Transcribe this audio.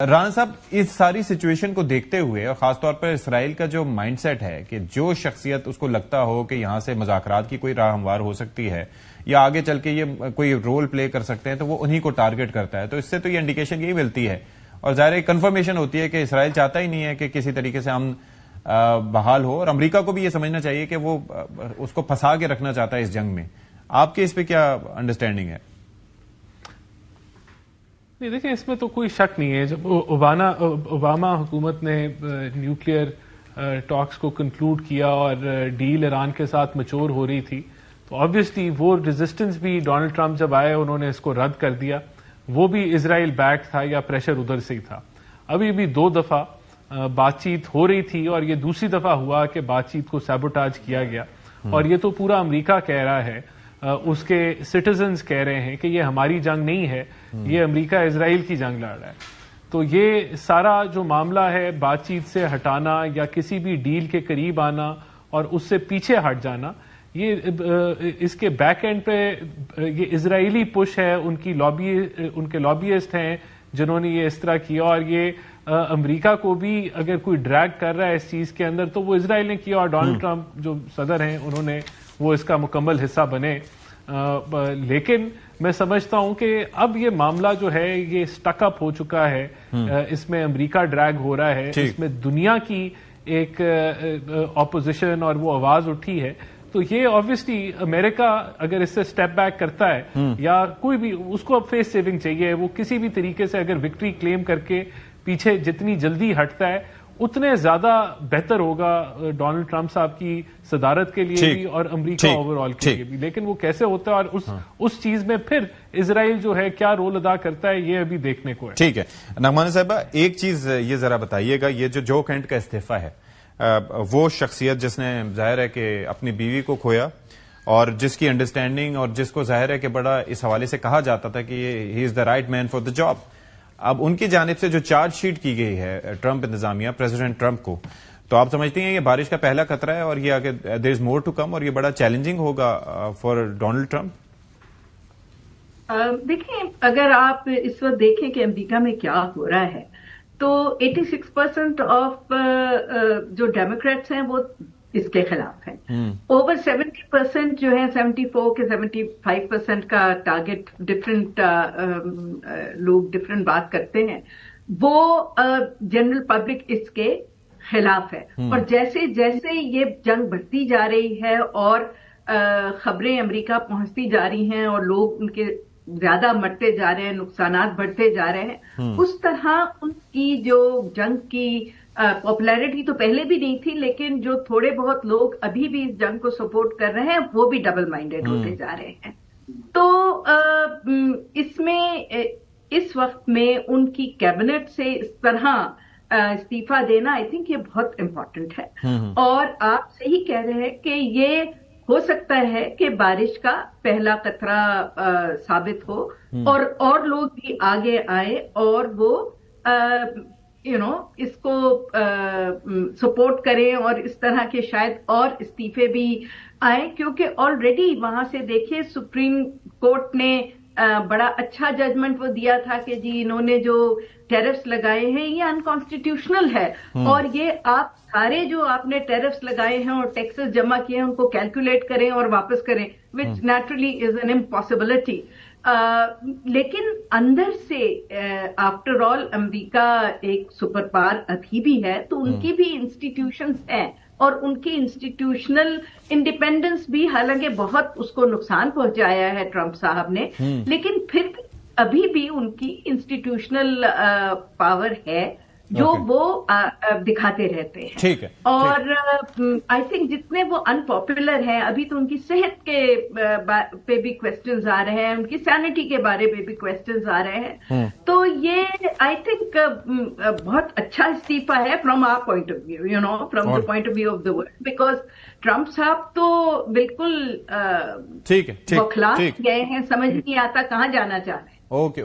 رانا صاحب، اس ساری سچویشن کو دیکھتے ہوئے اور خاص طور پر اسرائیل کا جو مائنڈ سیٹ ہے کہ جو شخصیت اس کو لگتا ہو کہ یہاں سے مذاکرات کی کوئی راہ ہموار ہو سکتی ہے یا آگے چل کے یہ کوئی رول پلے کر سکتے ہیں تو وہ انہی کو ٹارگٹ کرتا ہے. تو اس سے تو یہ انڈیکیشن یہی ملتی ہے اور ظاہر کنفرمیشن ہوتی ہے کہ اسرائیل چاہتا ہی نہیں ہے کہ کسی طریقے سے ہم بحال ہو، اور امریکہ کو بھی یہ سمجھنا چاہیے کہ وہ اس کو پھنسا کے رکھنا چاہتا ہے اس جنگ میں. آپ کے اس پہ کیا انڈرسٹینڈنگ ہے؟ نہیں دیکھیں، اس میں تو کوئی شک نہیں ہے. جب اوباما حکومت نے نیوکلیئر ٹاکس کو کنکلوڈ کیا اور ڈیل ایران کے ساتھ میچور ہو رہی تھی تو آبویسلی وہ ریزسٹنس بھی ڈونلڈ ٹرمپ جب آئے انہوں نے اس کو رد کر دیا. وہ بھی اسرائیل بیک تھا یا پریشر ادھر سے ہی تھا. ابھی بھی 2 دفعہ بات چیت ہو رہی تھی اور یہ دوسری دفعہ ہوا کہ بات چیت کو سیبوٹاج کیا گیا. اور یہ تو پورا امریکہ کہہ رہا ہے، اس کے سٹیزنز کہہ رہے ہیں کہ یہ ہماری جنگ نہیں ہے، یہ امریکہ اسرائیل کی جنگ لڑ رہا ہے. تو یہ سارا جو معاملہ ہے بات چیت سے ہٹانا یا کسی بھی ڈیل کے قریب آنا اور اس سے پیچھے ہٹ جانا، یہ اس کے بیک اینڈ پہ یہ اسرائیلی پش ہے. ان کے لابیسٹ ہیں جنہوں نے یہ اس طرح کیا، اور یہ امریکہ کو بھی اگر کوئی ڈریگ کر رہا ہے اس چیز کے اندر تو وہ اسرائیل نے کیا، اور ڈونلڈ ٹرمپ جو صدر ہیں انہوں نے وہ اس کا مکمل حصہ بنے. لیکن میں سمجھتا ہوں کہ اب یہ معاملہ جو ہے یہ سٹک اپ ہو چکا ہے. اس میں امریکہ ڈریگ ہو رہا ہے، اس میں دنیا کی ایک اپوزیشن اور وہ آواز اٹھی ہے. تو یہ آبویسلی امریکہ اگر اس سے سٹیپ بیک کرتا ہے یا کوئی بھی، اس کو اب فیس سیونگ چاہیے. وہ کسی بھی طریقے سے اگر وکٹری کلیم کر کے پیچھے جتنی جلدی ہٹتا ہے اتنے زیادہ بہتر ہوگا ڈونلڈ ٹرمپ صاحب کی صدارت کے لیے بھی اور امریکہ اوور آل کے لیے بھی. لیکن وہ کیسے ہوتا ہے اور اس چیز میں پھر اسرائیل جو ہے کیا رول ادا کرتا ہے یہ ابھی دیکھنے کو ہے. ٹھیک ہے نعمان صاحبہ، ایک چیز یہ ذرا بتائیے گا، یہ جو کینٹ کا استعفیٰ ہے، وہ شخصیت جس نے ظاہر ہے کہ اپنی بیوی کو کھویا اور جس کی انڈرسٹینڈنگ اور جس کو ظاہر ہے کہ بڑا اس حوالے سے کہا جاتا تھا کہ he is the right man for the job, اب ان کی جانب سے جو چارج شیٹ کی گئی ہے ٹرمپ انتظامیہ پریزیڈنٹ ٹرمپ کو، تو آپ سمجھتے ہیں یہ بارش کا پہلا خطرہ ہے اور یہ آگے دیر از مور ٹو کم اور یہ بڑا چیلنجنگ ہوگا فار ڈونلڈ ٹرمپ؟ دیکھیں، اگر آپ اس وقت دیکھیں کہ امریکہ میں کیا ہو رہا ہے تو 86% آف جو ڈیموکریٹس ہیں وہ اس کے خلاف ہیں. اوور 70% جو ہے 74 کے 75% کا ٹارگٹ ڈفرینٹ لوگ ڈفرینٹ بات کرتے ہیں، وہ جنرل پبلک اس کے خلاف ہے. اور جیسے جیسے یہ جنگ بڑھتی جا رہی ہے اور خبریں امریکہ پہنچتی جا رہی ہیں اور لوگ ان کے زیادہ مرتے جا رہے ہیں، نقصانات بڑھتے جا رہے ہیں، اس طرح ان کی جو جنگ کی پاپولیرٹی تو پہلے بھی نہیں تھی، لیکن جو تھوڑے بہت لوگ ابھی بھی اس جنگ کو سپورٹ کر رہے ہیں وہ بھی ڈبل مائنڈیڈ ہوتے جا رہے ہیں. تو اس میں اس وقت میں ان کی کیبنٹ سے اس طرح استعفیٰ دینا آئی تھنک یہ بہت امپورٹنٹ ہے. اور آپ صحیح کہہ رہے ہیں کہ یہ ہو سکتا ہے کہ بارش کا پہلا قطرہ ثابت ہو اور لوگ بھی آگے آئے اور وہ اس کو سپورٹ کریں اور اس طرح کے شاید اور استعفے بھی آئیں. کیونکہ آلریڈی وہاں سے دیکھیے سپریم کورٹ نے بڑا اچھا ججمنٹ وہ دیا تھا کہ جی انہوں نے جو ٹیرفس لگائے ہیں یہ انکانسٹیٹیوشنل ہے، اور یہ آپ سارے جو آپ نے ٹیرفس لگائے ہیں اور ٹیکسز جمع کیے ہیں ان کو کیلکولیٹ کریں اور واپس کریں، وچ نیچرلی از این امپاسبلٹی. لیکن اندر سے آفٹر آل امریکہ ایک سپر پاور ابھی بھی ہے، تو ان کی بھی انسٹیٹیوشنز ہیں اور ان کی انسٹیٹیوشنل انڈیپینڈنس بھی، حالانکہ بہت اس کو نقصان پہنچایا ہے ٹرمپ صاحب نے، لیکن پھر بھی ابھی بھی ان کی انسٹیٹیوشنل پاور ہے جو وہ دکھاتے رہتے ہیں. ٹھیک ہے. اور آئی تھنک جتنے وہ ان پاپولر ہیں ابھی تو ان کی صحت کے پہ بھی کوشچنز آ رہے ہیں، ان کی سینٹی کے بارے میں بھی کوشچنز آ رہے ہیں. تو یہ آئی تھنک بہت اچھا استعفیٰ ہے from our point of view, from the point of view of the world, because Trump صاحب تو بالکل بوکھلا گئے ہیں، سمجھ نہیں آتا کہاں جانا چاہ رہے ہیں. اوکے.